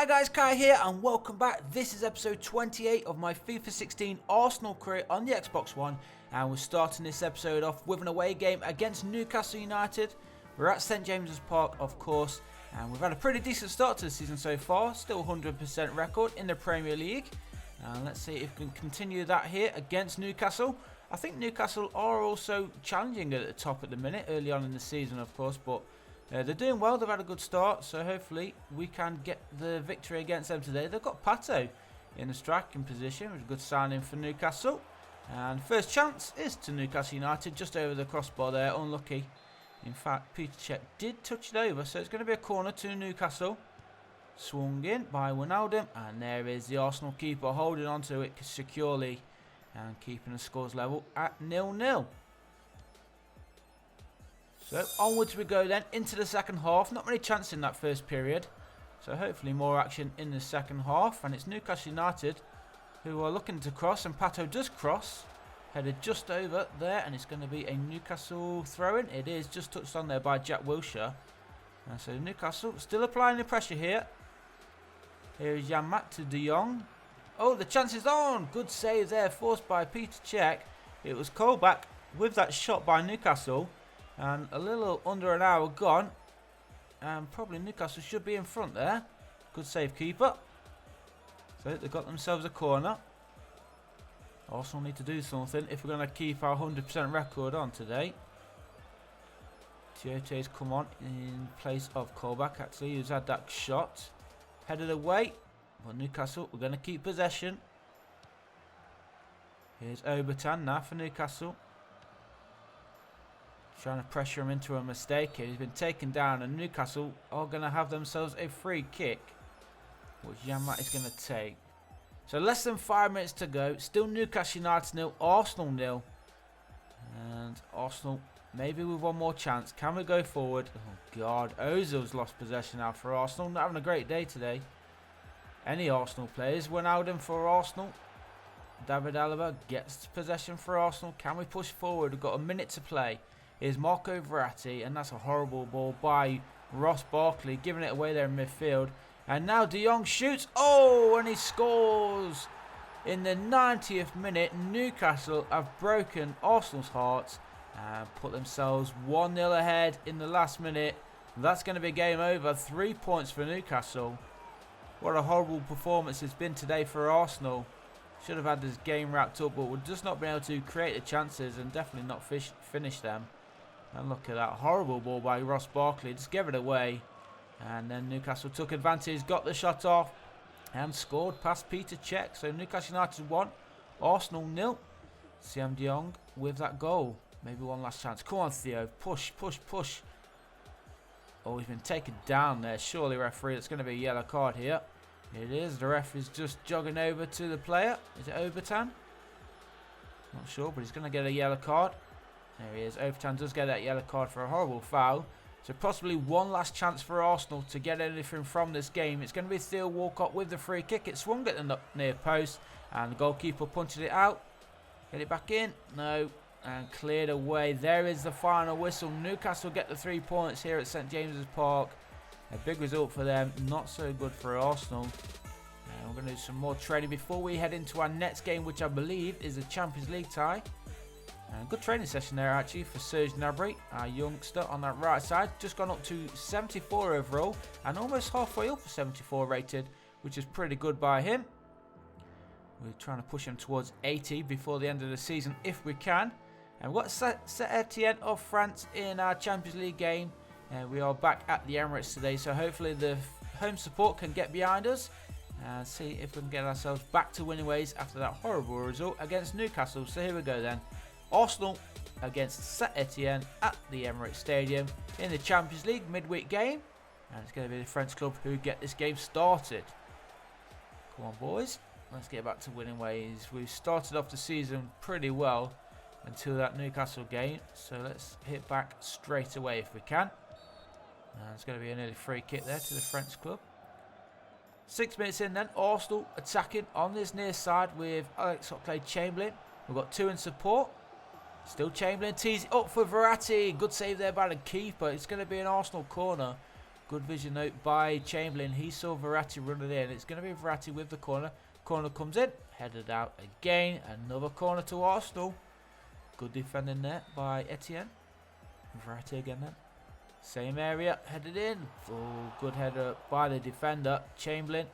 Hi guys, Kai here and welcome back. This is episode 28 of my FIFA 16 Arsenal career on the Xbox One, and we're starting this episode off with an away game against Newcastle United. We're at St James's Park, of course, and we've had a pretty decent start to the season so far. Still 100% record in the Premier League. Let's see if we can continue that here against Newcastle. I think Newcastle are also challenging at the top at the minute, early on in the season of course, but they're doing well. They've had a good start, so hopefully we can get the victory against them today. They've got Pato in the striking position, which is a good signing for Newcastle. And first chance is to Newcastle United, just over the crossbar there, unlucky. In fact, Etienne did touch it over, so it's going to be a corner to Newcastle. Swung in by Wijnaldum, and there is the Arsenal keeper holding on to it securely and keeping the scores level at 0-0. So onwards we go then into the second half. Not many chances in that first period, so hopefully more action in the second half. And it's Newcastle United who are looking to cross, and Pato does cross, headed just over there, and it's going to be a Newcastle throw-in. It is just touched on there by Jack Wilshere. And so Newcastle still applying the pressure here. Here is Jan-Maat to De Jong. Oh, the chance is on. Good save there, forced by Peter Cech. It was Colback with that shot by Newcastle. And a little under an hour gone. And probably Newcastle should be in front there. Good save, keeper. So they've got themselves a corner. Arsenal need to do something if we're going to keep our 100% record on today. Tiote's come on in place of Colback, actually, who's had that shot. Headed away. Well, Newcastle, we're going to keep possession. Here's Unbeaten now for Newcastle. Trying to pressure him into a mistake here. He's been taken down, and Newcastle are going to have themselves a free kick, which Jan-Maat is going to take. So less than 5 minutes to go. Still Newcastle United 0, Arsenal 0. And Arsenal maybe with one more chance. Can we go forward? Oh God, Ozil's lost possession now for Arsenal. Not having a great day today. Any Arsenal players. Wijnaldum for Arsenal. David Alaba gets possession for Arsenal. Can we push forward? We've got a minute to play. Here's Marco Verratti, and that's a horrible ball by Ross Barkley, giving it away there in midfield. And now De Jong shoots. Oh, and he scores in the 90th minute. Newcastle have broken Arsenal's hearts and put themselves 1-0 ahead in the last minute. That's going to be game over. 3 points for Newcastle. What a horrible performance it's been today for Arsenal. Should have had this game wrapped up, but we've just not been able to create the chances and definitely not finish them. And look at that horrible ball by Ross Barkley. Just gave it away. And then Newcastle took advantage, got the shot off, and scored past Peter Cech. So Newcastle United 1, Arsenal 0. Sam De Jong with that goal. Maybe one last chance. Come on, Theo. Push, push, push. Oh, he's been taken down there. Surely, referee, it's going to be a yellow card here. It is. The ref is just jogging over to the player. Is it Unbeaten? Not sure, but he's going to get a yellow card. There he is. Unbeaten does get that yellow card for a horrible foul. So possibly one last chance for Arsenal to get anything from this game. It's going to be Theo Walcott with the free kick. It swung at the near post, and the goalkeeper punted it out. Get it back in. No. And cleared away. There is the final whistle. Newcastle get the 3 points here at St James's Park. A big result for them. Not so good for Arsenal. And we're going to do some more training before we head into our next game, which I believe is a Champions League tie. Good training session there actually for Serge Gnabry, our youngster on that right side. Just gone up to 74 overall and almost halfway up for 74 rated, which is pretty good by him. We're trying to push him towards 80 before the end of the season if we can. And we've got Etienne of France in our Champions League game. We are back at the Emirates today, so hopefully the home support can get behind us and see if we can get ourselves back to winning ways after that horrible result against Newcastle. So here we go then. Arsenal against St Etienne at the Emirates Stadium in the Champions League midweek game. And it's going to be the French club who get this game started. Come on, boys. Let's get back to winning ways. We've started off the season pretty well until that Newcastle game. So let's hit back straight away if we can. And it's going to be an early free kick there to the French club. 6 minutes in then. Arsenal attacking on this near side with Alex Oxlade-Chamberlain. We've got two in support. Still Chamberlain tees it up for Verratti. Good save there by the keeper. It's going to be an Arsenal corner. Good vision though by Chamberlain. He saw Verratti running in. It's going to be Verratti with the corner. Corner comes in. Headed out again. Another corner to Arsenal. Good defending there by Etienne. Verratti again then. Same area. Headed in. Oh, good header by the defender. Chamberlain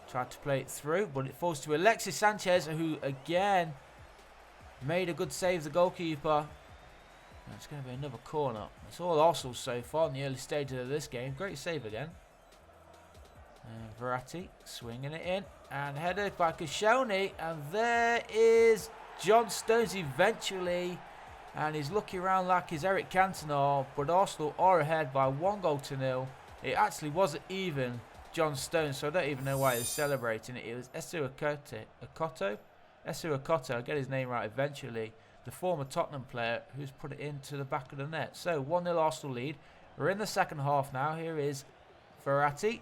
tried to play it through, but it falls to Alexis Sanchez, who again made a good save, the goalkeeper. And it's going to be another corner. It's all Arsenal so far in the early stages of this game. Great save again. And Verratti swinging it in. And headed by Koscielny. And there is John Stones eventually. And he's looking around like he's Eric Cantona. But Arsenal are ahead by 1-0. It actually wasn't even John Stones, so I don't even know why he's celebrating it. It was Esu Akoto, I'll get his name right eventually. The former Tottenham player who's put it into the back of the net. So 1-0 Arsenal lead. We're in the second half now. Here is Verratti.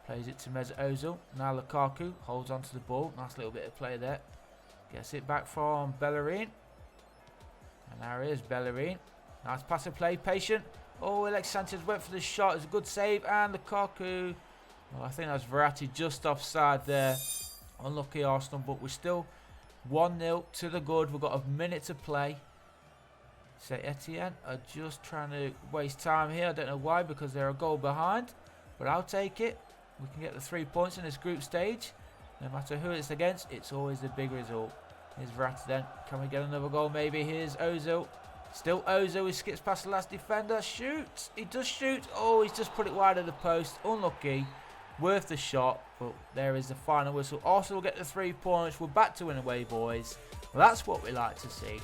Plays it to Mesut Ozil. Now Lukaku holds onto the ball. Nice little bit of play there. Gets it back from Bellerin. And there is Bellerin. Nice pass of play. Patient. Oh, Alex Sanchez went for the shot. It's a good save. And Lukaku. Well, I think that was Verratti just offside there. Unlucky Arsenal, but we're still 1-0 to the good. We've got a minute to play. So Etienne are just trying to waste time here. I don't know why, because they're a goal behind. But I'll take it. We can get the 3 points in this group stage. No matter who it's against, it's always the big result. Here's Verratti then. Can we get another goal maybe? Here's Ozil. Still Ozil. He skips past the last defender. Shoots. He does shoot. Oh, he's just put it wide of the post. Unlucky. Worth the shot, but there is the final whistle. Arsenal will get the 3 points. We're back to win away, boys. Well, that's what we like to see.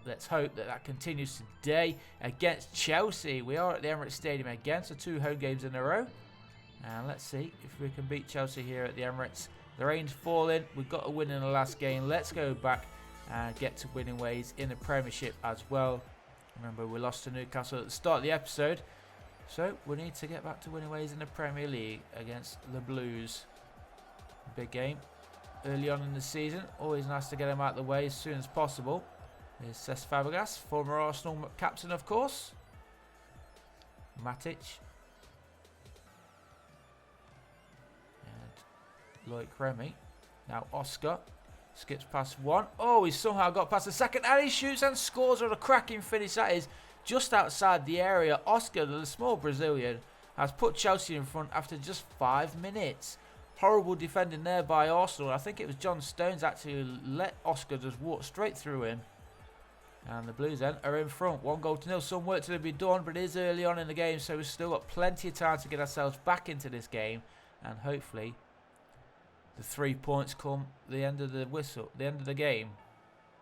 Let's hope that continues today against Chelsea. We are at the Emirates Stadium again, so 2 home games in a row. And let's see if we can beat Chelsea here at the Emirates. The rain's falling. We've got a win in the last game. Let's go back and get to winning ways in the Premiership as well. Remember, we lost to Newcastle at the start of the episode. So we need to get back to winning ways in the Premier League against the Blues. Big game early on in the season. Always nice to get them out of the way as soon as possible. There's Cesc Fabregas, former Arsenal captain, of course. Matic. And Loic Remy. Now Oscar skips past one. Oh, he's somehow got past the second. And he shoots and scores on a cracking finish. That is just outside the area. Oscar, the small Brazilian, has put Chelsea in front after just 5 minutes. Horrible defending there by Arsenal. I think it was John Stones actually let Oscar just walk straight through him. And the Blues then are in front. 1-0. Some work to be done, but it is early on in the game, so we've still got plenty of time to get ourselves back into this game. And hopefully the 3 points come the end of the whistle, the end of the game.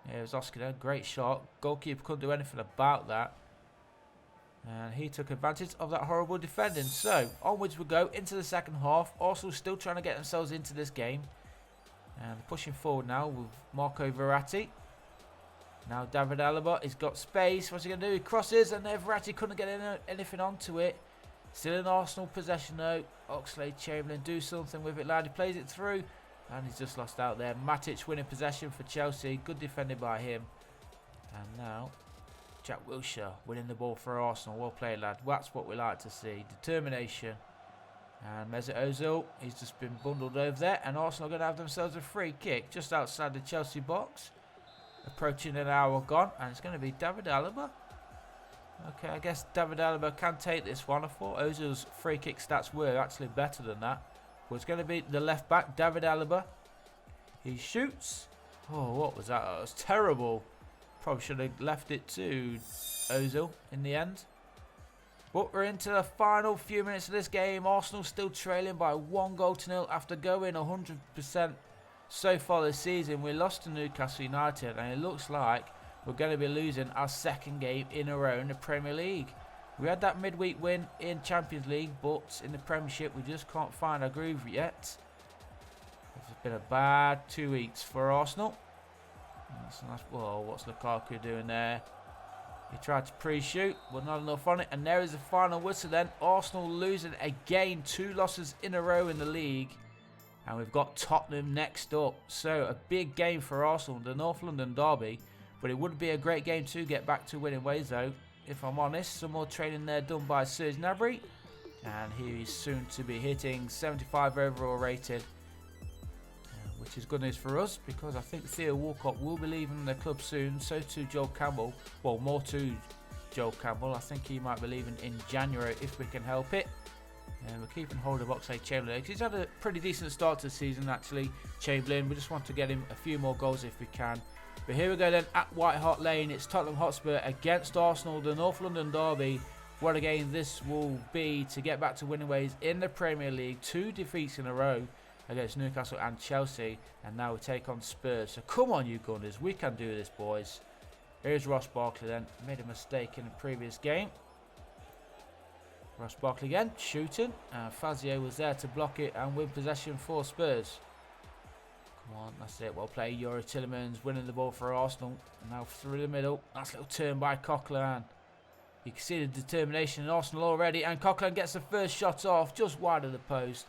Yeah, it was Oscar there. Great shot. Goalkeeper couldn't do anything about that. And he took advantage of that horrible defending. So, onwards we go into the second half. Arsenal still trying to get themselves into this game. And pushing forward now with Marco Verratti. Now David Alaba, he's got space. What's he going to do? He crosses, and Verratti couldn't get anything onto it. Still in Arsenal possession though. Oxlade-Chamberlain, do something with it, lad. He plays it through. And he's just lost out there. Matic winning possession for Chelsea. Good defending by him. And now Jack Wilshere winning the ball for Arsenal. Well played, lad. That's what we like to see. Determination. And Mesut Ozil, he's just been bundled over there. And Arsenal are going to have themselves a free kick just outside the Chelsea box. Approaching an hour gone. And it's going to be David Alaba. Okay, I guess David Alaba can take this one. I thought Ozil's free kick stats were actually better than that. But it's going to be the left back, David Alaba. He shoots. Oh, what was that? That was terrible. Probably should have left it to Ozil in the end. But we're into the final few minutes of this game. Arsenal still trailing by 1-0 after going 100% so far this season. We lost to Newcastle United, and it looks like we're going to be losing our second game in a row in the Premier League. We had that midweek win in Champions League, but in the Premiership we just can't find our groove yet. It's been a bad 2 weeks for Arsenal. That's nice. Whoa, what's Lukaku doing there? He tried to pre-shoot, but not enough on it. And there is the final whistle then. Arsenal losing again. 2 losses in a row in the league. And we've got Tottenham next up. So a big game for Arsenal, the North London derby. But it would be a great game to get back to winning ways though if I'm honest. Some more training there done by Serge Gnabry. And he is soon to be hitting 75 overall rated. Which is good news for us, because I think Theo Walcott will be leaving the club soon. So too Joel Campbell. Well, more to Joel Campbell. I think he might be leaving in January if we can help it. And we're keeping hold of Oxlade-Chamberlain. He's had a pretty decent start to the season, actually. Chamberlain, we just want to get him a few more goals if we can. But here we go then at White Hart Lane. It's Tottenham Hotspur against Arsenal, the North London derby. What a game this will be to get back to winning ways in the Premier League. 2 defeats in a row against Newcastle and Chelsea, and now we take on Spurs. So come on, you Gunners, we can do this, boys. Here's Ross Barkley then, made a mistake in the previous game. Ross Barkley again, shooting, and Fazio was there to block it and win possession for Spurs. Come on, that's it, well played. Youri Tielemans winning the ball for Arsenal, now through the middle. Nice little turn by Coquelin. You can see the determination in Arsenal already, and Coquelin gets the first shot off, just wide of the post.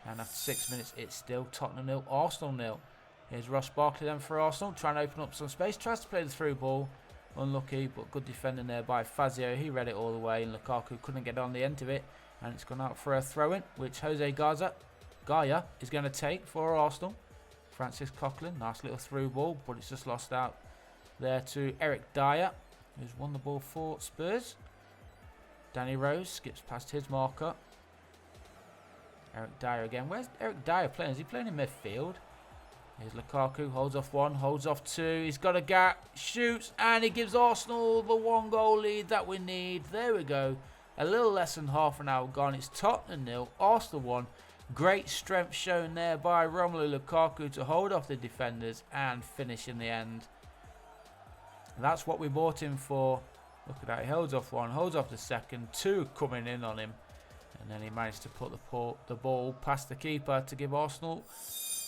And after 6 minutes, it's still Tottenham 0, Arsenal 0. Here's Ross Barkley then for Arsenal, trying to open up some space. Tries to play the through ball. Unlucky, but good defending there by Fazio. He read it all the way, and Lukaku couldn't get on the end of it. And it's gone out for a throw-in, which Jose Gaya is going to take for Arsenal. Francis Coquelin, nice little through ball, but it's just lost out there to Eric Dyer, who's won the ball for Spurs. Danny Rose skips past his marker. Eric Dyer again. Where's Eric Dyer playing? Is he playing in midfield? Here's Lukaku. Holds off 1. Holds off 2. He's got a gap. Shoots. And he gives Arsenal the 1-goal lead that we need. There we go. A little less than half an hour gone. It's Tottenham 0. Arsenal 1. Great strength shown there by Romelu Lukaku to hold off the defenders and finish in the end. That's what we bought him for. Look at that. He holds off 1. Holds off the second. 2 coming in on him. And then he managed to put the ball past the keeper to give Arsenal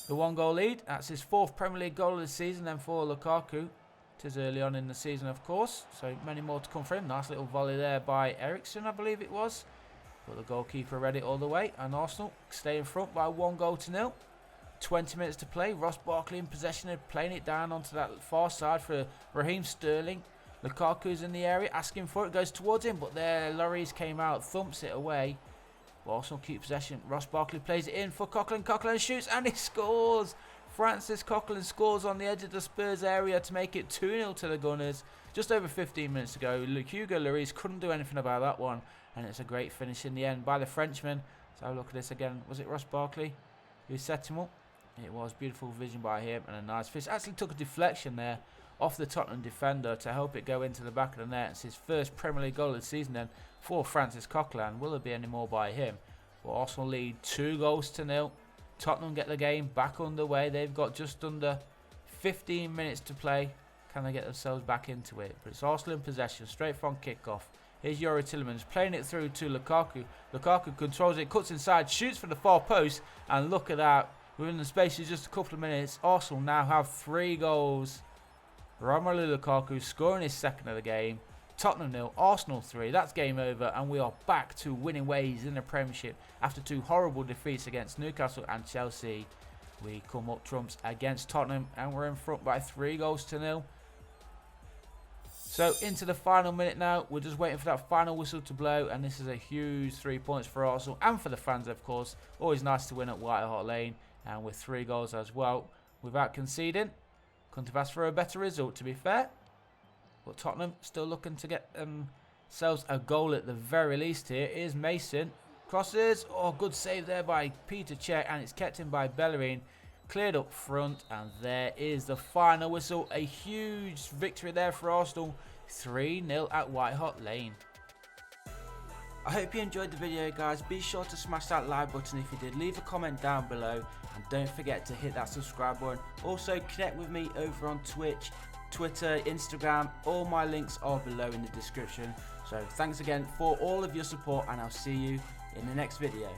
the 1-goal lead. That's his 4th Premier League goal of the season then for Lukaku. It is early on in the season, of course. So many more to come for him. Nice little volley there by Ericsson, I believe it was. But the goalkeeper read it all the way. And Arsenal stay in front by 1-0. 20 minutes to play. Ross Barkley in possession and playing it down onto that far side for Raheem Sterling. Lukaku's in the area, asking for it. Goes towards him, but there Lloris came out, thumps it away. Arsenal keep possession. Ross Barkley plays it in for Coquelin. Coquelin shoots and he scores. Francis Coquelin scores on the edge of the Spurs area to make it 2-0 to the Gunners. Just over 15 minutes ago. Hugo Lloris couldn't do anything about that one. And it's a great finish in the end by the Frenchman. So have a look at this again. Was it Ross Barkley who set him up? It was beautiful vision by him and a nice finish. Actually took a deflection there off the Tottenham defender to help it go into the back of the net. It's his first Premier League goal of the season then for Francis Coquelin. Will there be any more by him? But Arsenal lead 2-0. Tottenham get the game back underway. They've got just under 15 minutes to play. Can they get themselves back into it? But it's Arsenal in possession, straight from kickoff. Here's Youri Tielemans playing it through to Lukaku. Lukaku controls it, cuts inside, shoots for the far post. And look at that. Within the space of just a couple of minutes, Arsenal now have 3 goals. Romelu Lukaku scoring his 2nd of the game. Tottenham 0, Arsenal 3. That's game over, and we are back to winning ways in the Premiership after 2 horrible defeats against Newcastle and Chelsea. We come up trumps against Tottenham, and we're in front by 3-0. So into the final minute now. We're just waiting for that final whistle to blow, and this is a huge 3 points for Arsenal and for the fans, of course. Always nice to win at White Hart Lane, and with 3 goals as well without conceding. Couldn't have asked for a better result, to be fair. But Tottenham still looking to get themselves a goal at the very least here. Here's Mason. Crosses. Oh, good save there by Peter Cech. And it's kept in by Bellerin. Cleared up front. And there is the final whistle. A huge victory there for Arsenal. 3-0 at White Hart Lane. I hope you enjoyed the video, guys. Be sure to smash that like button if you did. Leave a comment down below. And don't forget to hit that subscribe button. Also, connect with me over on Twitch, Twitter, Instagram. All my links are below in the description. So thanks again for all of your support, and I'll see you in the next video.